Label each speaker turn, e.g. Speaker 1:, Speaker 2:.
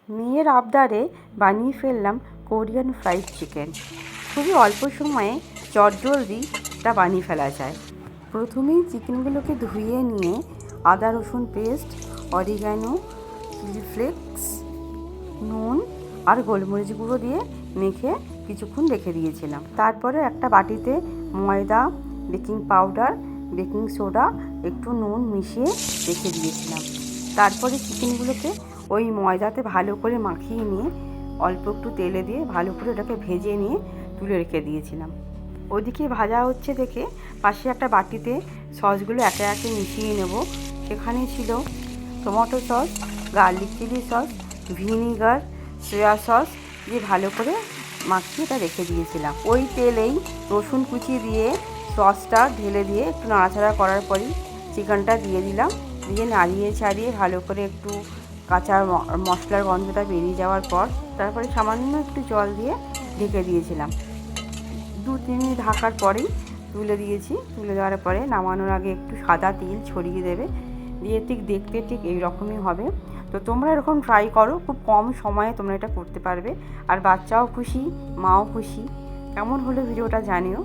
Speaker 1: মেয়ের আবদারে বানিয়ে ফেললাম কোরিয়ান ফ্রাইড চিকেন। খুবই অল্প সময়ে চটজলদি এটা বানিয়ে ফেলা যায়। প্রথমেই চিকেনগুলোকে ধুয়ে নিয়ে আদা রসুন পেস্ট, অরিগ্যানো, চিলি ফ্লেক্স, নুন আর গোলমরিচ গুঁড়ো দিয়ে মেখে কিছুক্ষণ রেখে দিয়েছিলাম। তারপরে একটা বাটিতে ময়দা, বেকিং পাউডার, বেকিং সোডা, একটু নুন মিশিয়ে রেখে দিয়েছিলাম। তারপরে চিকেনগুলোকে ওই ময়দাতে ভালো করে মাখিয়ে নিয়ে অল্প একটু তেলে দিয়ে ভালো করে ওটাকে ভেজে নিয়ে তুলে রেখে দিয়েছিলাম। ওদিকে ভাজা হচ্ছে দেখে পাশে একটা বাটিতে সসগুলো একে একে মিশিয়ে নেব। সেখানে ছিল tomato sauce, garlic chilli sauce, vinegar, soya sauce দিয়ে ভালো করে মাখিয়ে এটা রেখে দিয়েছিলাম। ওই তেলেই রসুন কুচি দিয়ে সসটা ঢেলে দিয়ে একটু নাড়াচাড়া করার পরই চিকেনটা দিয়ে দিলাম। দিয়ে নাড়িয়ে ছাড়িয়ে ভালো করে একটু কাঁচা মশলার গন্ধটা বেরিয়ে যাওয়ার পর তারপরে সামান্য একটু জল দিয়ে ঢেকে দিয়েছিলাম। 2-3 মিনিট ঢাকার পরেই তুলে দিয়েছি। তুলে দেওয়ার পরে নামানোর আগে একটু সাদা তিল ছড়িয়ে দেবে, দিয়ে ঠিক দেখতে ঠিক এই রকমই হবে। তো তোমরা এরকম ট্রাই করো, খুব কম সময়ে তোমরা এটা করতে পারবে, আর বাচ্চাও খুশি, মাও খুশি। কেমন হলো ভিডিওটা জানিও।